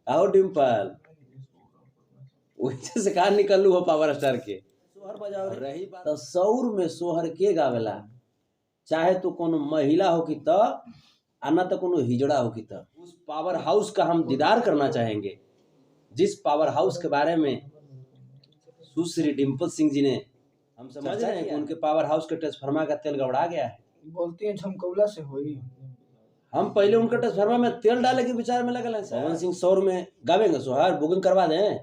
आओ डिम्पल वैसे से कहा निकलू हो पावर स्टार के सोहर बजाओ रे। रही बात तो सौर में सोहर के गावेला, चाहे तो कोनो महिला हो कि त आना तो कोनो हिजड़ा हो कि त। उस पावर हाउस का हम दीदार करना चाहेंगे जिस पावर हाउस के बारे में सुश्री डिम्पल सिंह जी ने हम समझ रहे हैं कि उनके पावर हाउस के ट्रांसफार्मर का तेल गड़बड़ा गया है। बोलती है झमकौला से होई। हम पहले उनका ट्रांसफार्मर में तेल डाले के विचार में लगल है। पवन सिंह सौर में गावेंगे सोहर बुकिंग करवा दें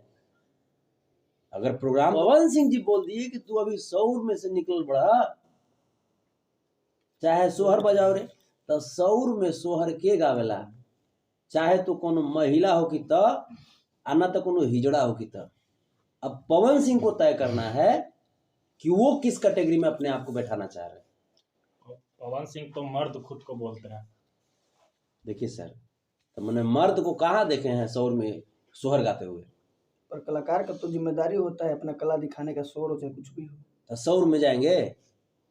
अगर प्रोग्राम। पवन सिंह जी बोल दिए कि तू अभी सौर में से निकल पड़ा, चाहे सोहर बजाओ रे। तो सौर में सोहर के गावेला, चाहे तो कोनो महिला हो कि त आना तो कोनो हिजड़ा हो कि त। अब पवन सिंह को तय करना है कि वो किस कैटेगरी में अपने आप को बैठाना चाह रहे हैं। पवन सिंह तो मर्द खुद को बोलते हैं। देखिए सर, तो मैंने मर्द को कहाँ देखे हैं सौर में सोहर गाते हुए। पर कलाकार का तो जिम्मेदारी होता है अपना कला दिखाने का, शोर हो चाहे कुछ भी हो। तो सौर में जाएंगे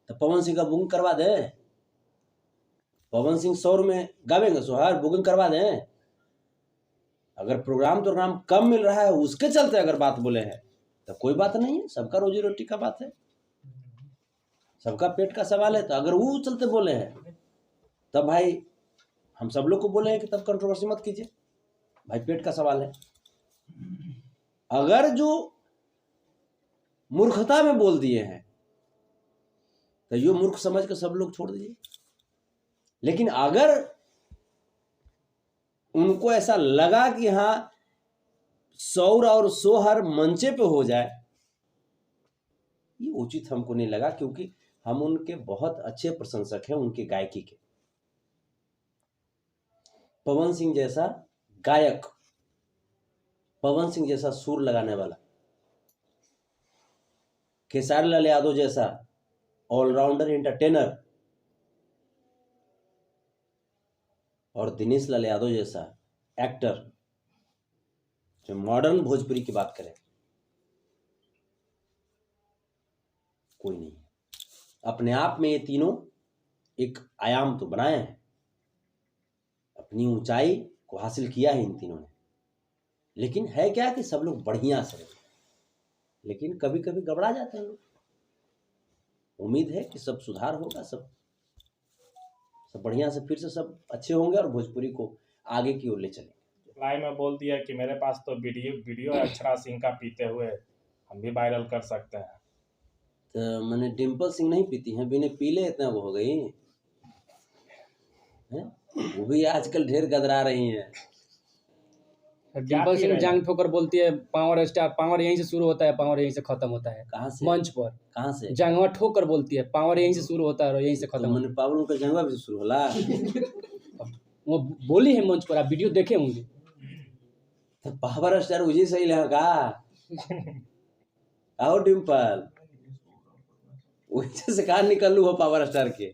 तो पवन सिंह का बुकिंग करवा दें। पवन सिंह सौर में गावेंगे सोहर बुकिंग करवा दें। अगर प्रोग्राम तो नाम कम मिल रहा है उसके चलते अगर बात बोले हैं तो कोई बात नहीं है, सबका रोजी रोटी का बात है, सबका पेट का सवाल है। तो अगर वो चलते बोले हैं तब भाई हम सब लोग को बोले हैं कि तब कंट्रोवर्सी मत कीजिए भाई, पेट का सवाल है। अगर जो मूर्खता में बोल दिए हैं तो ये मूर्ख समझ कर सब लोग छोड़ दीजिए। लेकिन अगर उनको ऐसा लगा कि हाँ सौर और सोहर मंचे पे हो जाए, ये उचित हमको नहीं लगा, क्योंकि हम उनके बहुत अच्छे प्रशंसक हैं उनके गायकी के। पवन सिंह जैसा गायक, पवन सिंह जैसा सुर लगाने वाला, खेसारी लाल यादव जैसा ऑलराउंडर एंटरटेनर और दिनेश लाल यादव जैसा एक्टर जो मॉडर्न भोजपुरी की बात करें, कोई नहीं। अपने आप में ये तीनों एक आयाम तो बनाए हैं, अपनी ऊंचाई को हासिल किया है इन तीनों ने। लेकिन है क्या कि सब लोग बढ़िया से रहे, लेकिन कभी कभी गड़बड़ा जाते हैं लोग। उम्मीद है कि सब सुधार होगा, सब बढ़िया से फिर से सब अच्छे होंगे और भोजपुरी को आगे की ओर ले चलेंगे। लाई में बोल दिया कि मेरे पास तो वीडियो है अक्षरा सिंह का पीते हुए, हम भी वायरल कर सकते हैं। तो मैंने डिम्पल सिंह नहीं पीती हैं, बिना पीले इतना वो हो गई है? वो भी आजकल ढेर गदरा रही हैं। डिम्पल सिंह जांग ठोकर बोलती है पावर स्टार, पावर यहीं से शुरू होता है, पावर यहीं से खत्म होता है। कहाँ से? मंच पर। कहाँ से? जांगवा ठोकर बोलती है पावर यहीं से शुरू होता है और यहीं से खत्म तो मैंने पावर का जंगवा भी शुरू होला। वो बोली है मंच पर, आप वीडियो देखे होंगे। तो पावर स्टार उसी सही लगा का। आओ डिम्पल वैसे से कहा निकलू हो पावर स्टार के।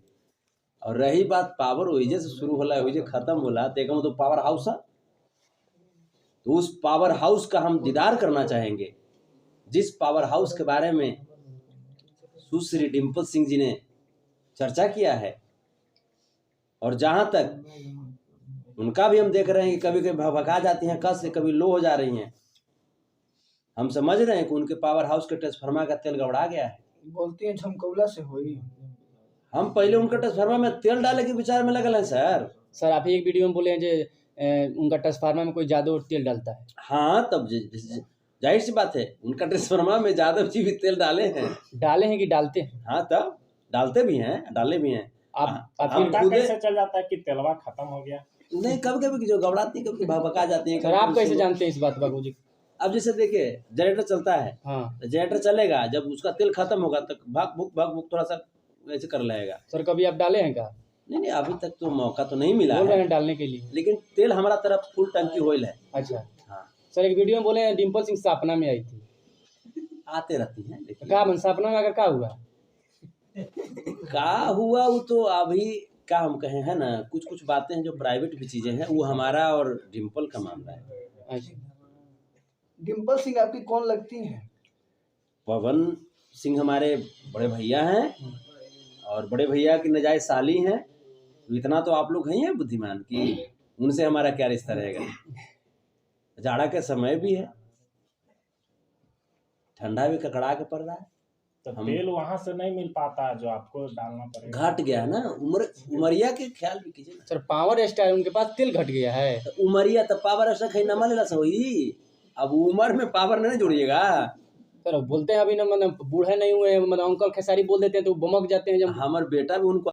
और रही बात पावर वही से शुरू होला वही खत्म होला, तो एक तो पावर हाउस है। तो उस पावर हाउस का हम दीदार करना चाहेंगे जिस पावर हाउस के बारे में सुश्री डिम्पल सिंह जी ने चर्चा किया है। और जहां तक उनका भी हम देख रहे हैं कि कभी कभी भभका जाती हैं कस से, कभी लो हो जा रही हैं। हम समझ रहे हैं कि उनके पावर हाउस के ट्रांसफार्मर का तेल गड़बड़ा गया है। बोलती है झमकौला से होई। हम पहले उनका ट्रांसफार्मर में तेल डाले के विचार में लगल है सर। सर आप एक वीडियो में बोले हैं जो उनका ट्रांसफार्मर में कोई जादू और तेल डालता है। हाँ तब जाहिर सी बात है उनका ट्रांसफार्मर में यादव जी भी तेल डाले हैं। डाले हैं कि डालते हैं? हाँ तब डालते भी हैं, डाले भी हैं। आप कैसे चल जाता है कि तेलवा खत्म हो गया? नहीं, कभी कभी जो घबराती है, कभी भभका जाती है। सर आप कैसे जानते हैं इस बात बाबू जी? अब जैसे देखिए जनरेटर चलता है, हाँ जनरेटर चलेगा, जब उसका तेल खत्म होगा तब भाग भुक थोड़ा सा ऐसे कर लेगा। सर कभी आप डाले हैं क्या? नहीं, अभी तक तो मौका तो नहीं मिला बोल रहे है हैं डालने के लिए, लेकिन तेल हमारा तरफ फुल टंकी ऑयल है। अच्छा हाँ सर एक वीडियो में बोले हैं डिम्पल सिंह सपना में आई थी, आते रहती हैं। लेकिन क्या मन सपना में अगर क्या हुआ? क्या हुआ वो तो अभी क्या हम कहें है ना, कुछ कुछ बातें हैं जो प्राइवेट भी चीजें हैं, वो हमारा और डिम्पल का मामला है। अच्छा डिम्पल सिंह आपकी कौन लगती हैं? पवन सिंह हमारे बड़े भैया हैं और बड़े भैया की नजायज साली हैं। तो इतना तो आप लोग हैं बुद्धिमान कि उनसे हमारा क्या रिश्ता रहेगा। जाड़ा के समय भी है, ठंडा भी ककड़ा के पड़ रहा है, तो हम- तेल वहां से नहीं मिल पाता है जो आपको डालना पड़ेगा। घट गया है ना। उमरिया के ख्याल भी कीजिए ना। सर पावर स्टार उनके पास तेल घट गया है। तो उमरिया तो पावर स्टार खाई नमा लेला सही। अब उमर में पावर नहीं जोड़िएगा। सर बोलते हैं अभी ना मतलब बूढ़े नहीं हुए, मतलब अंकल खेसारी बोल देते हैं तो वो बमक जाते हैं जब हमार बेटा भी उनको